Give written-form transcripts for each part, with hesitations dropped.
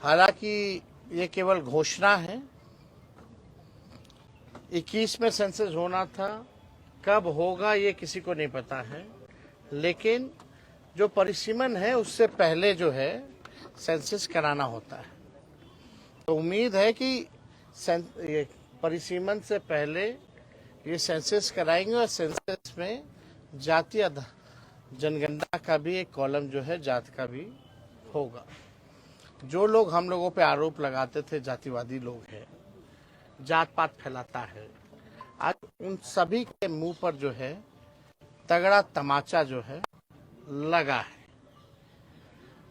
हालांकि ये केवल घोषणा है। 21 में सेंसस होना था, कब होगा ये किसी को नहीं पता है, लेकिन जो परिसीमन है उससे पहले जो है सेंसस कराना होता है। तो उम्मीद है कि ये परिसीमन से पहले ये सेंसस कराएंगे और सेंसस में जातीय जनगणना का भी एक कॉलम जो है जात का भी होगा। जो लोग हम लोगों पे आरोप लगाते थे जातिवादी लोग हैं, जात पात फैलाता है, आज उन सभी के मुंह पर जो है तगड़ा तमाचा जो है लगा है।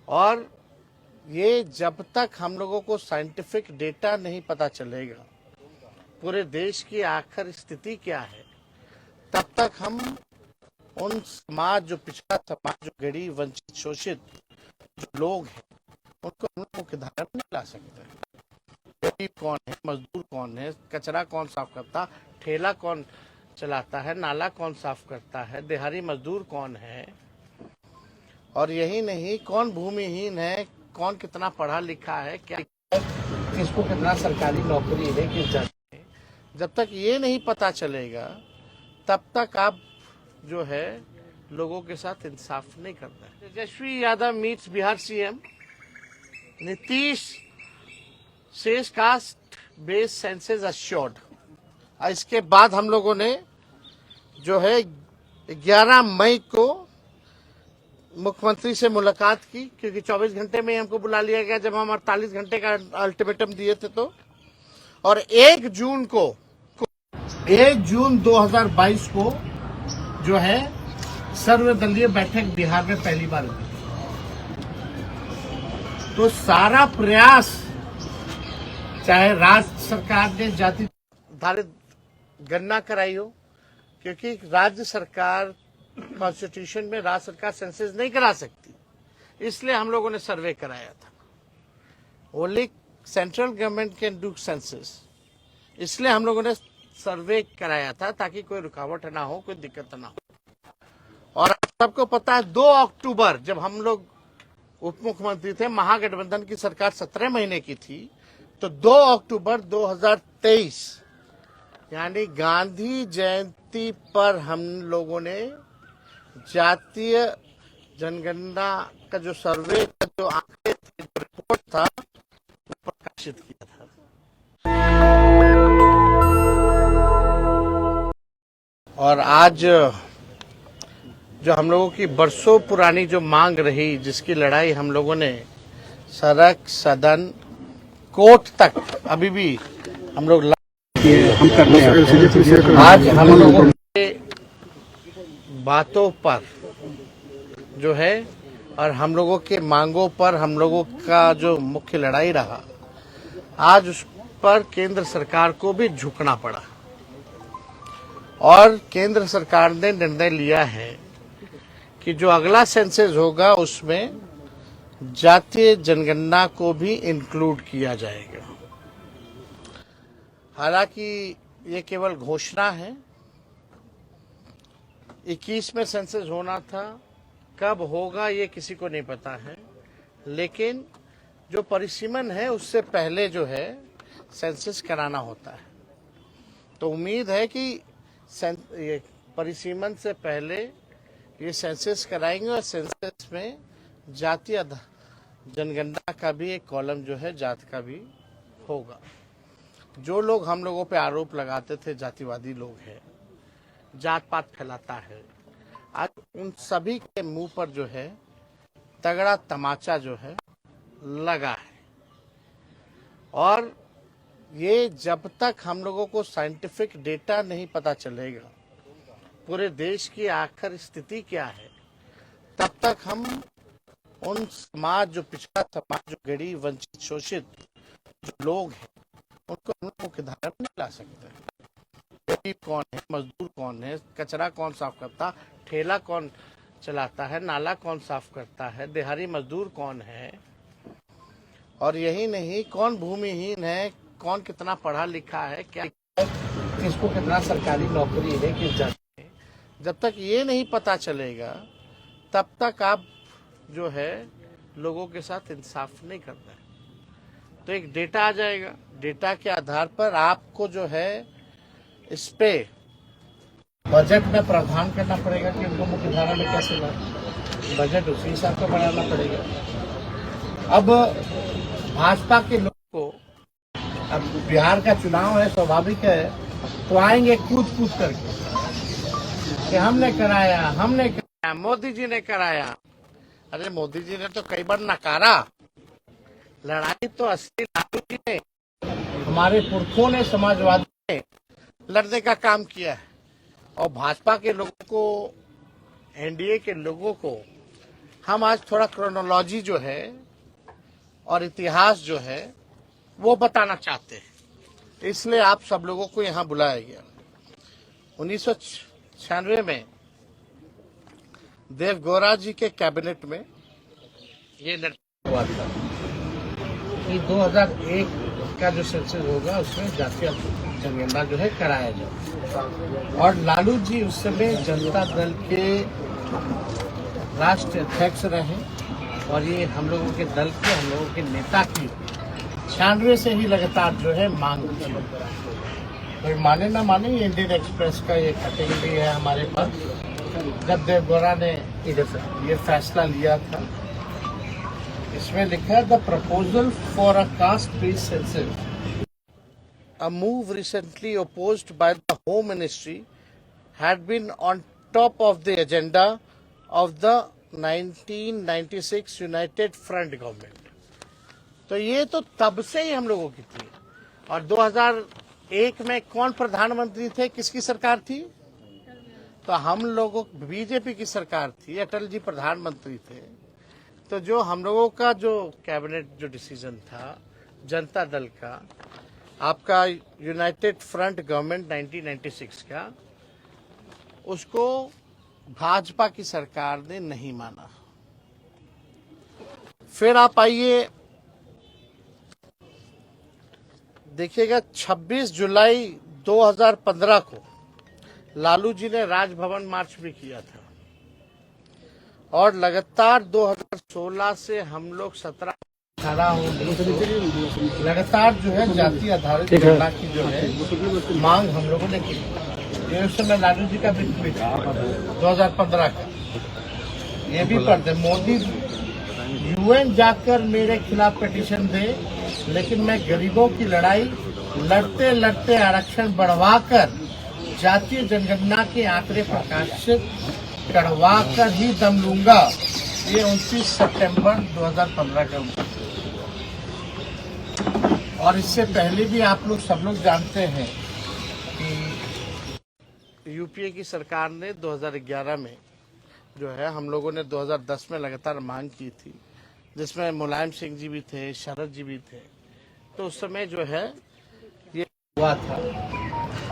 और ये जब तक हम लोगों को साइंटिफिक डेटा नहीं पता चलेगा पूरे देश की आखिर स्थिति क्या है, तब तक हम उन समाज जो पिछड़ा समाज, जो गरीब, वंचित, शोषित जो लोग हैं, उनको हम लोग मुख्य धारा में नहीं ला सकते। गरीब कौन है, मजदूर कौन है, कचरा कौन साफ करता, ठेला कौन चलाता है, नाला कौन साफ करता है, दिहाड़ी मजदूर कौन है, और यही नहीं कौन भूमिहीन है, कौन कितना पढ़ा लिखा है, क्या किसको कितना सरकारी नौकरी है, किस जगह है, जब तक ये नहीं पता चलेगा तब तक आप जो है लोगों के साथ इंसाफ नहीं करना है। Tejashwi Yadav meets Bihar CM, Nitish says caste based census assured. इसके बाद हम लोगों ने जो है 11 मई को मुख्यमंत्री से मुलाकात की, क्योंकि 24 घंटे में हमको बुला लिया गया जब हम 48 घंटे का अल्टीमेटम दिए थे। तो और 1 जून 2022 को जो है सर्वदलीय बैठक बिहार में पहली बार हुई। तो सारा प्रयास, चाहे राज्य सरकार ने जाति आधारित गणना कराई हो, क्योंकि राज्य सरकार कॉन्स्टिट्यूशन में राज्य सरकार सेंसस नहीं करा सकती, इसलिए हम लोगों ने सर्वे कराया था। Only central government can do census, इसलिए हम लोगों ने सर्वे कराया था ताकि कोई रुकावट ना हो, कोई दिक्कत ना हो। और सबको पता है 2 अक्टूबर जब हम लोग उप मुख्यमंत्री थे, महागठबंधन की सरकार 17 महीने की थी, तो 2 अक्टूबर 2023 यानी गांधी जयंती पर हम लोगों ने जातीय जनगणना का जो सर्वे का जो आंकड़े थे, जो रिपोर्ट था, वो प्रकाशित किया था। और आज जो हम लोगों की बरसों पुरानी जो मांग रही, जिसकी लड़ाई हम लोगों ने सड़क, सदन, कोर्ट तक अभी भी हम लोग हम कर रहे हैं। आज हम लोगों के बातों पर जो है और हम लोगों के मांगों पर हम लोगों का जो मुख्य लड़ाई रहा, आज उस पर केंद्र सरकार को भी झुकना पड़ा। और केंद्र सरकार ने निर्णय लिया है कि जो अगला सेंसस होगा उसमें जातीय जनगणना को भी इंक्लूड किया जाएगा। हालांकि ये केवल घोषणा है। 21 में सेंसस होना था, कब होगा ये किसी को नहीं पता है, लेकिन जो परिसीमन है उससे पहले जो है सेंसस कराना होता है। तो उम्मीद है कि ये परिसीमन से पहले ये सेंसस कराएंगे और सेंसस में जातीय जनगणना का भी एक कॉलम जो है जात का भी होगा। जो लोग हम लोगों पे आरोप लगाते थे जातिवादी लोग हैं, जात पात फैलाता है, आज उन सभी के मुंह पर जो है तगड़ा तमाचा जो है लगा है। और ये जब तक हम लोगों को साइंटिफिक डेटा नहीं पता चलेगा पूरे देश की आखिर स्थिति क्या है, तब तक हम उन समाज जो पिछड़ा समाज, जो गरीब, वंचित, शोषित जो लोग हैं, उनको हम लोग मुख्य धारा में नहीं ला सकते। गरीब कौन है, मजदूर कौन है, कचरा कौन साफ करता, ठेला कौन चलाता है, नाला कौन साफ करता है, दिहाड़ी मजदूर कौन है, और यही नहीं कौन भूमिहीन है, कौन कितना पढ़ा लिखा है, क्या किसको कितना सरकारी नौकरी है, किस जगह है, जब तक ये नहीं पता चलेगा तब तक आप जो है लोगों के साथ इंसाफ नहीं करना है। तो एक डेटा आ जाएगा। डेटा के आधार पर आपको जो है इस पे बजट में प्रावधान करना पड़ेगा कि उनको मुख्य धारा में कैसे लाए, बजट उसी हिसाब से बनाना पड़ेगा। अब भाजपा के लोगों को, अब बिहार का चुनाव है, स्वाभाविक है, तो आएंगे कूद कूद करके कि हमने कराया, मोदी जी ने कराया। अरे मोदी जी ने तो कई बार नकारा, लड़ाई तो असली लालू जी ने, हमारे पुरखों ने, समाजवादी ने लड़ने का काम किया है। और भाजपा के लोगों को, एनडीए के लोगों को हम आज थोड़ा क्रोनोलॉजी जो है और इतिहास जो है वो बताना चाहते हैं, इसलिए आप सब लोगों को यहाँ बुलाया गया। 1996 में देवगौड़ा जी के कैबिनेट में ये निर्णय हुआ था कि 2001 का जो सेंसस होगा उसमें जातीय जनगणना जो है कराया जाए। और लालू जी उस समय जनता दल के राष्ट्रीय अध्यक्ष रहे और ये हम लोगों के दल के, हम लोगों के नेता की 96 से ही लगातार जो है मांग थी। तो माने ना माने, इंडियन एक्सप्रेस का ये कटिंग भी है हमारे पास। जब देवगौड़ा ने ये फैसला लिया था, इसमें लिखा है the proposal for a cast based census, a move recently opposed by the Home Ministry, had been on top of the agenda of the 1996 United Front government. तो ये तो तब से ही हम लोगों की थी। और 2001 में कौन प्रधानमंत्री थे, किसकी सरकार थी? तो हम लोगों, बीजेपी की सरकार थी, अटल जी प्रधानमंत्री थे। तो जो हम लोगों का जो कैबिनेट जो डिसीजन था जनता दल का, आपका यूनाइटेड फ्रंट गवर्नमेंट 1996 का, उसको भाजपा की सरकार ने नहीं माना। फिर आप आइए देखिएगा, 26 जुलाई 2015 को लालू जी ने राजभवन मार्च भी किया था। और लगातार 2016 से हम लोग 17 लगातार जो है जाति आधारित गणना की जो है मांग हम लोगों ने की। ये उस समय लालू जी का बिल भी था 2015 का, ये भी पढ़ते। मोदी यूएन जाकर मेरे खिलाफ पिटीशन दे, लेकिन मैं गरीबों की लड़ाई लड़ते लड़ते आरक्षण बढ़वाकर जातीय जनगणना के आंकड़े प्रकाशित करवा कर ही दम लूंगा। ये 29 सितंबर 2015 का। और इससे पहले भी आप लोग सब लोग जानते हैं कि यूपीए की सरकार ने 2011 में जो है, हम लोगों ने 2010 में लगातार मांग की थी, जिसमें मुलायम सिंह जी भी थे, शरद जी भी थे। तो उस समय जो है ये हुआ था।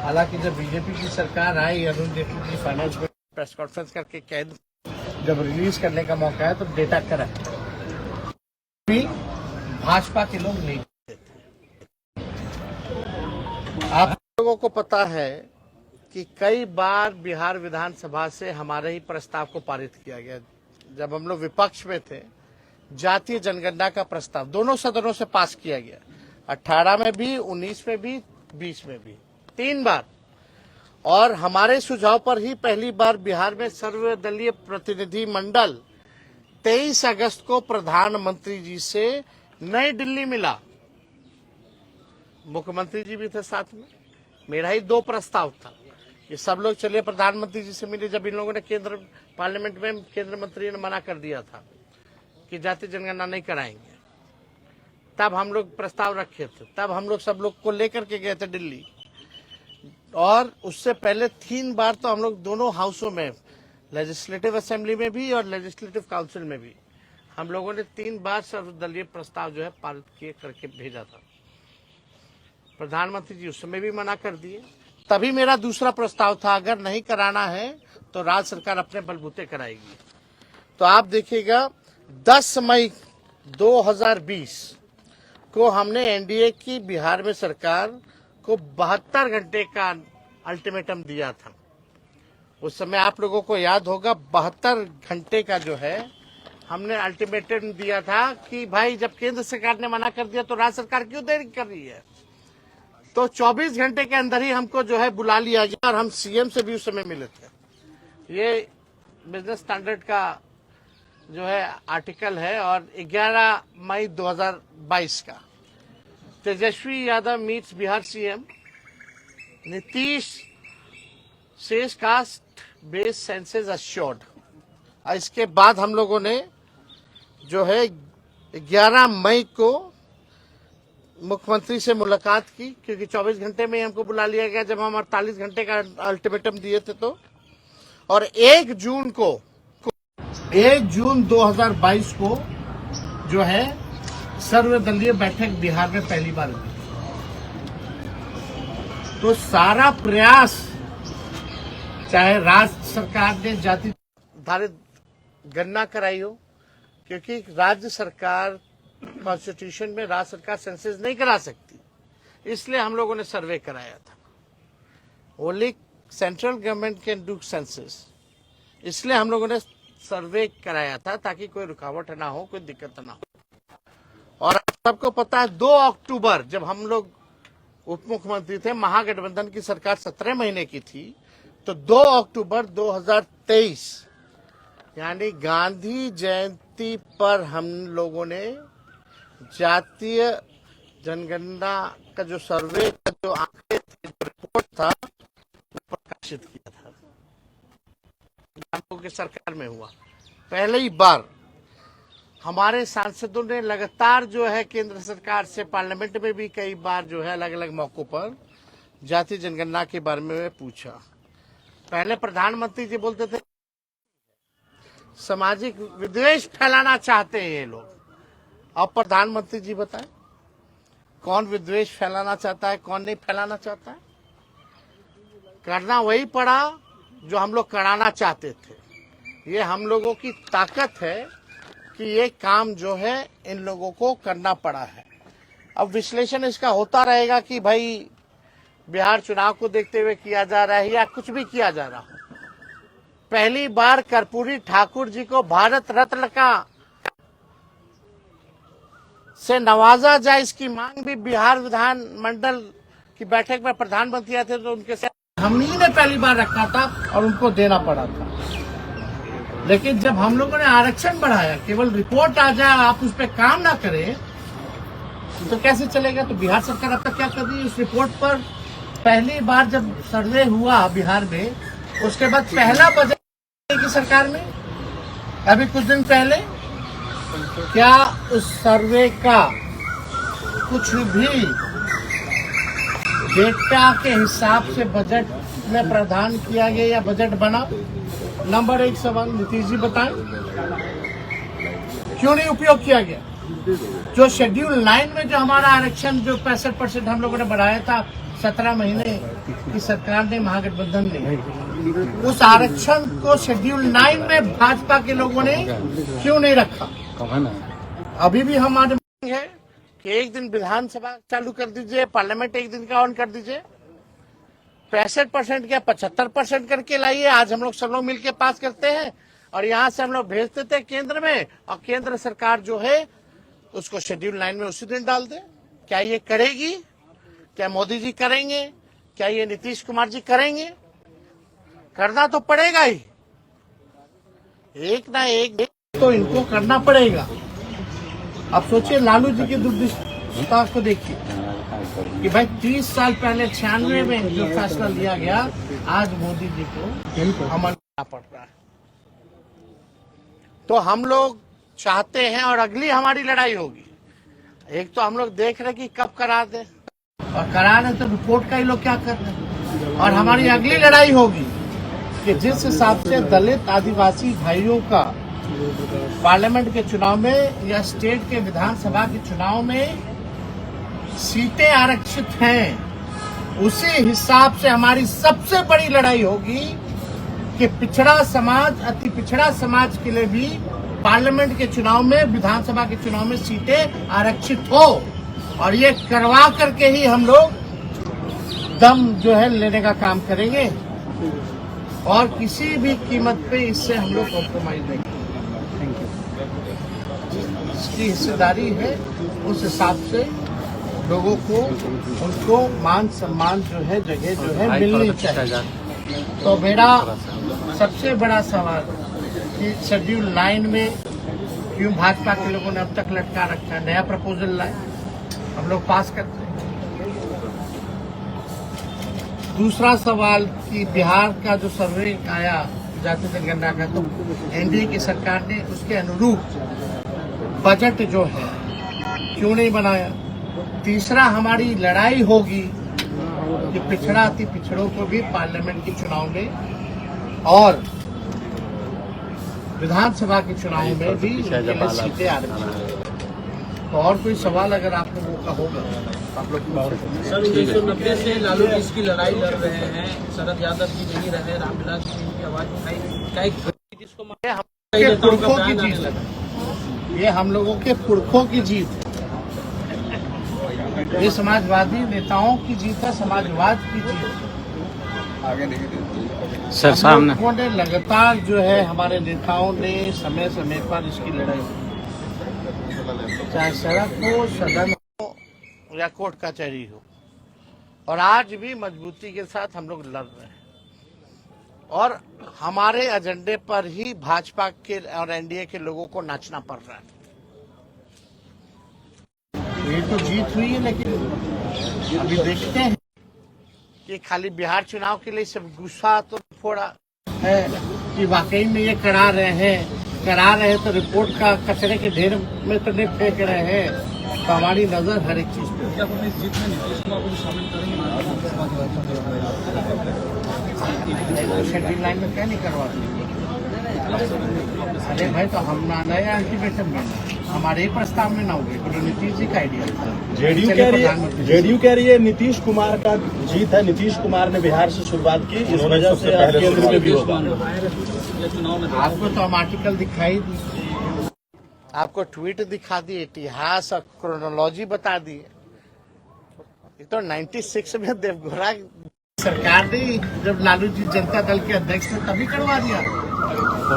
हालांकि जब बीजेपी की सरकार आई, अरुण जेटली जी फाइनेंस में प्रेस कॉन्फ्रेंस करके कैद जब रिलीज करने का मौका है तो डेटा करा, भाजपा के लोग नहीं देते थे। आप लोगों को पता है कि कई बार बिहार विधानसभा से हमारे ही प्रस्ताव को पारित किया गया। जब हम लोग विपक्ष में थे, जातीय जनगणना का प्रस्ताव दोनों सदनों से पास किया गया, 18 में भी, 19 में भी, 20 में भी, 3 बार। और हमारे सुझाव पर ही पहली बार बिहार में सर्वदलीय प्रतिनिधि मंडल 23 अगस्त को प्रधानमंत्री जी से नई दिल्ली मिला। मुख्यमंत्री जी भी थे साथ में। मेरा ही 2 प्रस्ताव था, ये सब लोग चलिए प्रधानमंत्री जी से मिले। जब इन लोगों ने केंद्र पार्लियामेंट में, केंद्र मंत्री ने मना कर दिया था कि जातीय जनगणना नहीं कराएंगे, तब हम लोग प्रस्ताव रखे थे। तब हम लोग सब लोग को लेकर के गए थे दिल्ली। और उससे पहले 3 बार तो हम लोग दोनों हाउसों में, लेजिस्लेटिव असेंबली में भी और लेजिस्लेटिव काउंसिल में भी, हम लोगों ने 3 बार सर्वदलीय प्रस्ताव जो है पारित किए करके भेजा था। प्रधानमंत्री जी उस समय भी मना कर दिए। तभी मेरा दूसरा प्रस्ताव था, अगर नहीं कराना है तो राज्य सरकार अपने बलबूते कराएगी। तो आप देखिएगा 10 मई 2020 को हमने एनडीए की बिहार में सरकार को 72 घंटे का अल्टीमेटम दिया था। उस समय आप लोगों को याद होगा 72 घंटे का जो है हमने अल्टीमेटम दिया था कि भाई जब केंद्र सरकार ने मना कर दिया तो राज्य सरकार क्यों देरी कर रही है। तो 24 घंटे के अंदर ही हमको जो है बुला लिया गया और हम सीएम से भी उस समय मिले थे। ये बिजनेस स्टैंडर्ड का जो है आर्टिकल है और 11 मई 2022 का। Tejashwi Yadav meets Bihar CM, Nitish says caste based census assured. इसके बाद हम लोगों ने जो है 11 मई को मुख्यमंत्री से मुलाकात की, क्योंकि 24 घंटे में ही हमको बुला लिया गया जब हम 48 घंटे का अल्टीमेटम दिए थे। तो और 1 जून 2022 को जो है सर्वदलीय बैठक बिहार में पहली बार हुई। तो सारा प्रयास, चाहे राज्य सरकार ने जाति आधारित गणना कराई हो, क्योंकि राज्य सरकार कॉन्स्टिट्यूशन में राज्य सरकार सेंसस नहीं करा सकती, इसलिए हम लोगों ने सर्वे कराया था। Only central government can do census, इसलिए हम लोगों ने सर्वे कराया था ताकि कोई रुकावट ना हो, कोई दिक्कत ना हो। और सबको पता है 2 अक्टूबर जब हम लोग उप मुख्यमंत्री थे, महागठबंधन की सरकार 17 महीने की थी, तो 2 अक्टूबर 2023 यानी गांधी जयंती पर हम लोगों ने जातीय जनगणना का जो सर्वे का जो आंकड़े थे, जो रिपोर्ट था, प्रकाशित किया था। हम लोगों की सरकार में हुआ पहली बार। हमारे सांसदों ने लगातार जो है केंद्र सरकार से, पार्लियामेंट में भी कई बार जो है अलग अलग मौकों पर जातीय जनगणना के बारे में पूछा। पहले प्रधानमंत्री जी बोलते थे सामाजिक विद्वेष फैलाना चाहते हैं ये लोग। अब प्रधानमंत्री जी बताएं कौन विद्वेष फैलाना चाहता है, कौन नहीं फैलाना चाहता है। करना वही पड़ा जो हम लोग कराना चाहते थे। ये हम लोगों की ताकत है कि ये काम जो है इन लोगों को करना पड़ा है। अब विश्लेषण इसका होता रहेगा कि भाई बिहार चुनाव को देखते हुए किया जा रहा है या कुछ भी किया जा रहा हो। पहली बार कर्पूरी ठाकुर जी को भारत रत्न का से नवाजा जाए, इसकी मांग भी बिहार विधानमंडल की बैठक में प्रधानमंत्री आए थे तो उनके साथ हम ही ने पहली बार रखा था और उनको देना पड़ा था। लेकिन जब हम लोगों ने आरक्षण बढ़ाया, केवल रिपोर्ट आ जाए, आप उस पर काम ना करें तो कैसे चलेगा। तो बिहार सरकार अब तक क्या कर रही है, उस रिपोर्ट पर पहली बार जब सर्वे हुआ बिहार में, उसके बाद पहला बजट की सरकार में अभी कुछ दिन पहले, क्या उस सर्वे का कुछ भी डेटा के हिसाब से बजट में प्रावधान किया गया या बजट बना? नंबर 1 सवाल नीतीश जी बताएं, क्यों नहीं उपयोग किया गया? जो शेड्यूल 9 में जो हमारा आरक्षण जो 65% हम लोगों ने बढ़ाया था 17 महीने की सरकार ने, महागठबंधन ने, उस आरक्षण को शेड्यूल 9 में भाजपा के लोगों ने क्यों नहीं रखा? अभी भी हमारी मांग है कि एक दिन विधानसभा चालू कर दीजिए, पार्लियामेंट एक दिन का ऑन कर दीजिए, 65% या 75% करके लाइए। आज हम लोग सब लोग मिलकर पास करते हैं और यहाँ से हम लोग भेजते थे केंद्र में, और केंद्र सरकार जो है उसको शेड्यूल 9 में उसी दिन डाल दे। क्या ये करेगी? क्या मोदी जी करेंगे? क्या ये नीतीश कुमार जी करेंगे? करना तो पड़ेगा ही, एक ना एक तो इनको करना पड़ेगा। अब सोचिए, लालू जी की दूरदृष्टा को देखिए कि भाई 30 साल पहले 96 में जो फैसला लिया गया, आज मोदी जी को अमल करना पड़ रहा है। तो हम लोग चाहते हैं और अगली हमारी लड़ाई होगी। एक तो हम लोग देख रहे कि कब करा दे, और करा रहे तो रिपोर्ट का ही लोग क्या कर रहे हैं। और हमारी अगली लड़ाई होगी कि जिस हिसाब से दलित आदिवासी भाइयों का पार्लियामेंट के चुनाव में या स्टेट के विधानसभा के चुनाव में सीटें आरक्षित हैं, उसी हिसाब से हमारी सबसे बड़ी लड़ाई होगी कि पिछड़ा समाज, अति पिछड़ा समाज के लिए भी पार्लियामेंट के चुनाव में, विधानसभा के चुनाव में सीटें आरक्षित हो। और ये करवा करके ही हम लोग दम जो है लेने का काम करेंगे, और किसी भी कीमत पे इससे हम लोग कॉम्प्रोमाइज नहीं करेंगे। जितनी हिस्सेदारी है उस हिसाब से लोगों को उनको मान सम्मान जो है जगह जो है मिलनी चाहिए। तो मेरा सबसे बड़ा सवाल कि शेड्यूल 9 में क्यों भाजपा के लोगों ने अब तक लटका रखा है? नया प्रपोजल लाए, हम लोग पास करते हैं। दूसरा सवाल कि बिहार का जो सर्वे आया जाति जनगणना का, तो एनडीए की सरकार ने उसके अनुरूप बजट जो है क्यों नहीं बनाया? तीसरा हमारी लड़ाई होगी कि पिछड़ा अति पिछड़ों को भी पार्लियामेंट के चुनाव में और विधानसभा के चुनाव में भी सीटें आरक्षित। तो और कोई सवाल अगर आप लोगों का होगा आप लोग सर 1990 से लालू जी इसकी लड़ाई लड़ रहे हैं, शरद यादव जी नहीं रहे, रामविलास जी की आवाज उठाई, ये पुरखों की जीत है, ये हम लोगों के पुरखों की जीत है, ये समाजवादी नेताओं की जीत है, समाजवाद की जीत है। सर सामने लोगों ने लगातार जो है हमारे नेताओं ने समय समय पर इसकी लड़ाई, चाहे सड़क हो, सदन हो या कोर्ट कचहरी हो, और आज भी मजबूती के साथ हम लोग लड़ रहे हैं। और हमारे एजेंडे पर ही भाजपा के और एनडीए के लोगों को नाचना पड़ रहा है। ये तो जीत हुई है, लेकिन अभी देखते हैं कि खाली बिहार चुनाव के लिए सब गुस्सा तो फोड़ा है कि वाकई में ये करा रहे हैं तो रिपोर्ट का कचरे के ढेर में तो नहीं फेंक रहे हैं। तो हमारी नजर हर एक चीज पे। शेड्यूल 9 में क्या नहीं करवाते? अरे भाई, तो हम ना नए अल्टीमेटम में हमारे ही प्रस्ताव में ना हो गए, तो नीतीश जी का आइडिया था। जेडीयू कह रही है नीतीश कुमार का जीत है, नीतीश कुमार ने बिहार से शुरुआत की, इस वजह से केंद्र में भी होगा। आपको तो हम आर्टिकल दिखाई दी, आपको ट्वीट दिखा दी, इतिहास और क्रोनोलॉजी बता दी। ये तो 96 में देवगौड़ा सरकार ने, जब लालू जी जनता दल के अध्यक्ष थे तभी करवा दिया,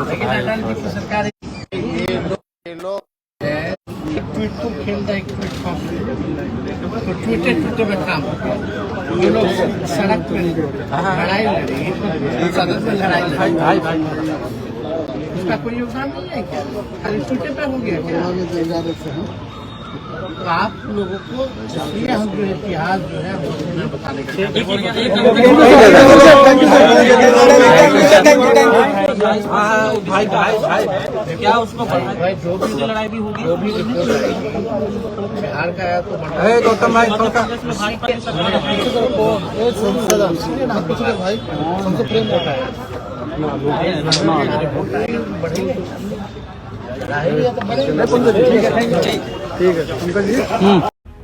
लेकिन अटल जी की सरकार ये लोग ट्वीट को खेल रहे, तो ट्विटर में काम, ये लोग सड़क पे लड़ाई लड़ी, सदन में लड़ाई लड़ी, इसका कोई योगदान नहीं है क्या? खाली ट्विटर पे हो गया। तो आप लोगों को इसलिए हम जो इतिहास जो है वो बताने के भाई क्या उसको भाई जो भी लड़ाई भी होगी, जो भी बिहार का आया तो गौतम भाई भाई हमको प्रेम होता है।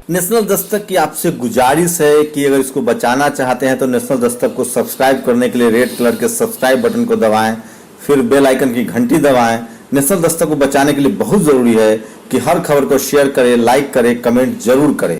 नेशनल दस्तक की आपसे गुजारिश है कि अगर इसको बचाना चाहते हैं तो नेशनल दस्तक को सब्सक्राइब करने के लिए रेड कलर के सब्सक्राइब बटन को दबाएं, फिर बेल आइकन की घंटी दबाएं। नेशनल दस्तक को बचाने के लिए बहुत जरूरी है कि हर खबर को शेयर करें, लाइक करें, कमेंट जरूर करें।